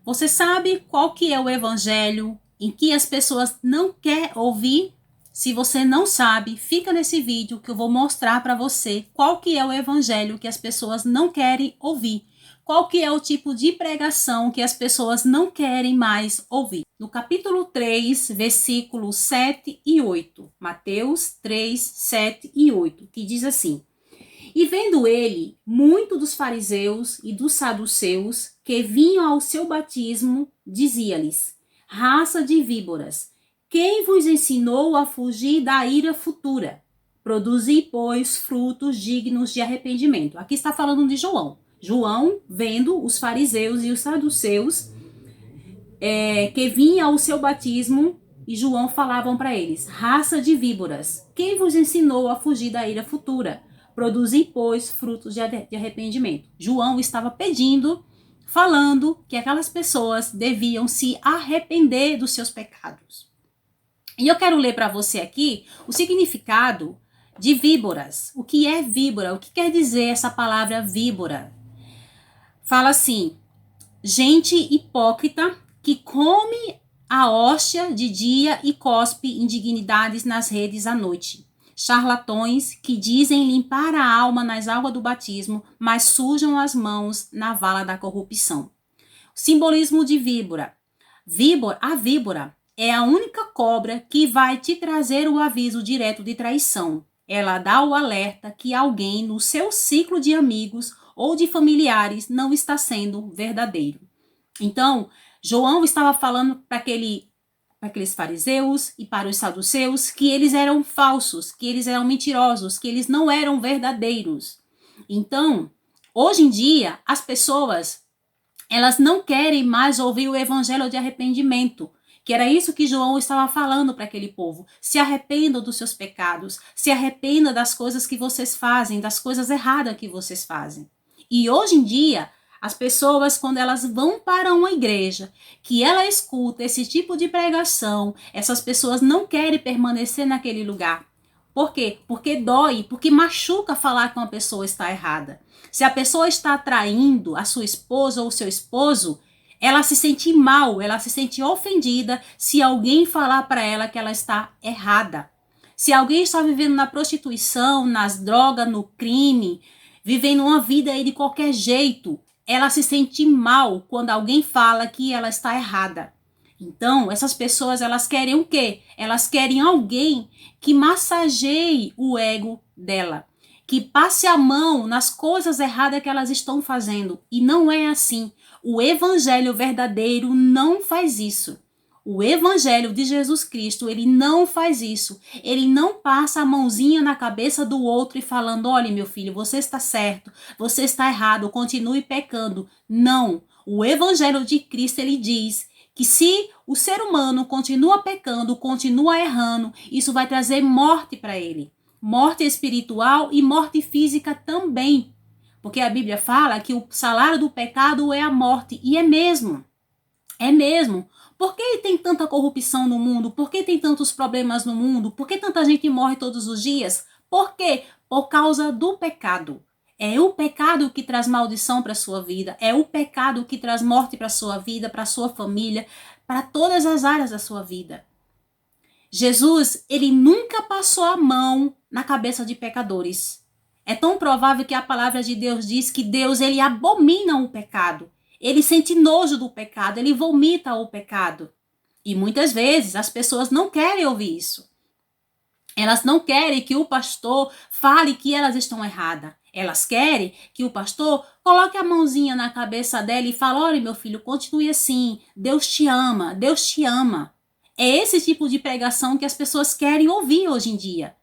Você sabe qual que é o evangelho em que as pessoas não querem ouvir? Se você não sabe, fica nesse vídeo que eu vou mostrar para você qual que é o evangelho que as pessoas não querem ouvir. Qual que é o tipo de pregação que as pessoas não querem mais ouvir. No capítulo 3, versículos 7 e 8. Mateus 3, 7 e 8, que diz assim: E vendo ele, muito dos fariseus e dos saduceus que vinham ao seu batismo, dizia-lhes: Raça de víboras, quem vos ensinou a fugir da ira futura? Produzi, pois, frutos dignos de arrependimento. Aqui está falando de João. João, vendo os fariseus e os saduceus que vinham ao seu batismo, e João falavam para eles: Raça de víboras, quem vos ensinou a fugir da ira futura? Produzi, pois, frutos de arrependimento. João estava pedindo, falando que aquelas pessoas deviam se arrepender dos seus pecados. E eu quero ler para você aqui o significado de víboras. O que é víbora? O que quer dizer essa palavra víbora? Fala assim: gente hipócrita que come a hóstia de dia e cospe indignidades nas redes à noite. Charlatões que dizem limpar a alma nas águas do batismo, mas sujam as mãos na vala da corrupção. Simbolismo de víbora. A víbora é a única cobra que vai te trazer o aviso direto de traição. Ela dá o alerta que alguém no seu ciclo de amigos ou de familiares não está sendo verdadeiro. Então, João estava falando para aqueles fariseus e para os saduceus que eles eram falsos, que eles eram mentirosos, que eles não eram verdadeiros. Então, hoje em dia, as pessoas, elas não querem mais ouvir o evangelho de arrependimento, que era isso que João estava falando para aquele povo. Se arrependam dos seus pecados, se arrependam das coisas que vocês fazem, das coisas erradas que vocês fazem. E hoje em dia, as pessoas, quando elas vão para uma igreja, que ela escuta esse tipo de pregação, essas pessoas não querem permanecer naquele lugar. Por quê? Porque dói, porque machuca falar que uma pessoa está errada. Se a pessoa está traindo a sua esposa ou o seu esposo, ela se sente mal, ela se sente ofendida se alguém falar para ela que ela está errada. Se alguém está vivendo na prostituição, nas drogas, no crime, vivendo uma vida aí de qualquer jeito, ela se sente mal quando alguém fala que ela está errada. Então, essas pessoas, elas querem o quê? Elas querem alguém que massageie o ego dela, que passe a mão nas coisas erradas que elas estão fazendo. E não é assim. O evangelho verdadeiro não faz isso. O evangelho de Jesus Cristo, ele não faz isso. Ele não passa a mãozinha na cabeça do outro e falando: olha, meu filho, você está certo, você está errado, continue pecando. Não. O evangelho de Cristo, ele diz que se o ser humano continua pecando, continua errando, isso vai trazer morte para ele. Morte espiritual e morte física também. Porque a Bíblia fala que o salário do pecado é a morte. E é mesmo. É mesmo. Por que tem tanta corrupção no mundo? Por que tem tantos problemas no mundo? Por que tanta gente morre todos os dias? Por quê? Por causa do pecado. É o pecado que traz maldição para a sua vida. É o pecado que traz morte para a sua vida, para a sua família, para todas as áreas da sua vida. Jesus, ele nunca passou a mão na cabeça de pecadores. É tão provável que a palavra de Deus diz que Deus, ele abomina o pecado. Ele sente nojo do pecado, ele vomita o pecado. E muitas vezes as pessoas não querem ouvir isso. Elas não querem que o pastor fale que elas estão erradas. Elas querem que o pastor coloque a mãozinha na cabeça dela e fale: olha, meu filho, continue assim. Deus te ama, Deus te ama. É esse tipo de pregação que as pessoas querem ouvir hoje em dia.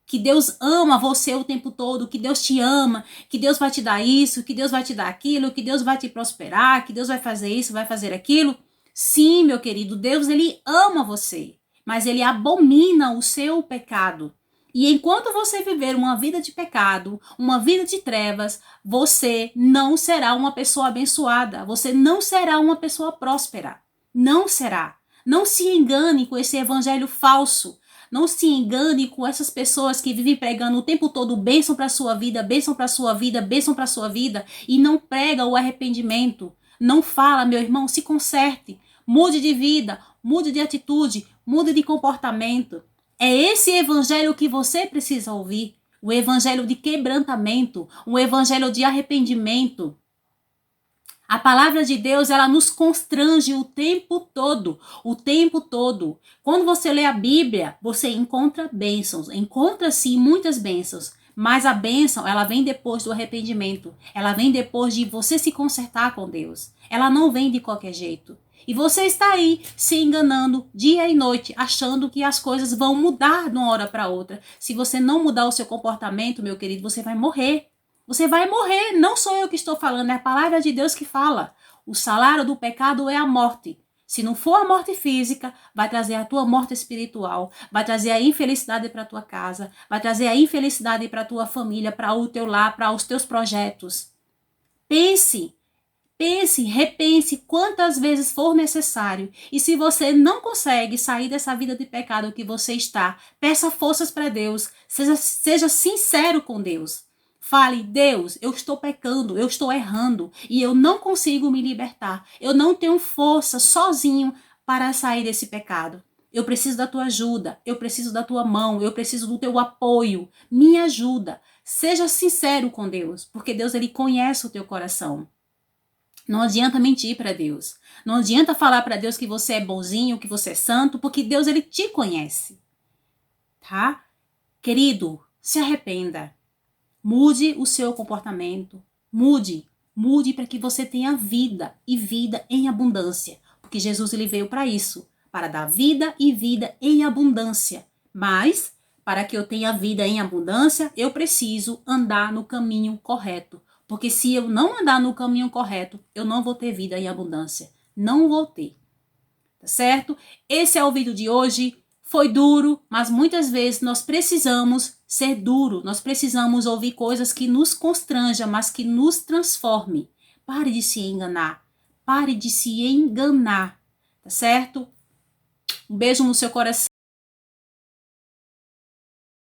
Que Deus ama você o tempo todo, que Deus te ama, que Deus vai te dar isso, que Deus vai te dar aquilo, que Deus vai te prosperar, que Deus vai fazer isso, vai fazer aquilo. Sim, meu querido, Deus, ele ama você, mas ele abomina o seu pecado. E enquanto você viver uma vida de pecado, uma vida de trevas, você não será uma pessoa abençoada, você não será uma pessoa próspera. Não será. Não se engane com esse evangelho falso. Não se engane com essas pessoas que vivem pregando o tempo todo bênção para a sua vida, bênção para a sua vida, bênção para a sua vida, e não prega o arrependimento. não fala, meu irmão, se conserte, mude de vida, mude de atitude, mude de comportamento. É esse evangelho que você precisa ouvir, o evangelho de quebrantamento, um evangelho de arrependimento. A palavra de Deus, ela nos constrange o tempo todo, o tempo todo. Quando você lê a Bíblia, você encontra bênçãos, encontra sim muitas bênçãos, mas a bênção, ela vem depois do arrependimento, ela vem depois de você se consertar com Deus. Ela não vem de qualquer jeito. E você está aí se enganando dia e noite, achando que as coisas vão mudar de uma hora para outra. Se você não mudar o seu comportamento, meu querido, você vai morrer. Você vai morrer, não sou eu que estou falando, é a palavra de Deus que fala. O salário do pecado é a morte. Se não for a morte física, vai trazer a tua morte espiritual, vai trazer a infelicidade para a tua casa, vai trazer a infelicidade para a tua família, para o teu lar, para os teus projetos. Pense, repense quantas vezes for necessário. E se você não consegue sair dessa vida de pecado que você está, peça forças para Deus, seja sincero com Deus. Fale, Deus, eu estou pecando, eu estou errando e eu não consigo me libertar. Eu não tenho força sozinho para sair desse pecado. Eu preciso da tua ajuda, eu preciso da tua mão, eu preciso do teu apoio. Me ajuda. Seja sincero com Deus, porque Deus, ele conhece o teu coração. Não adianta mentir para Deus. Não adianta falar para Deus que você é bonzinho, que você é santo, porque Deus, ele te conhece. Tá? Querido, se arrependa. Mude o seu comportamento, mude para que você tenha vida e vida em abundância, porque Jesus, ele veio para isso, para dar vida e vida em abundância. Mas para que eu tenha vida em abundância, eu preciso andar no caminho correto, porque se eu não andar no caminho correto, eu não vou ter vida em abundância, não vou ter. Tá certo? Esse é o vídeo de hoje. Foi duro, mas muitas vezes nós precisamos ser duro, nós precisamos ouvir coisas que nos constranjam, mas que nos transforme. Pare de se enganar, pare de se enganar, tá certo? Um beijo no seu coração.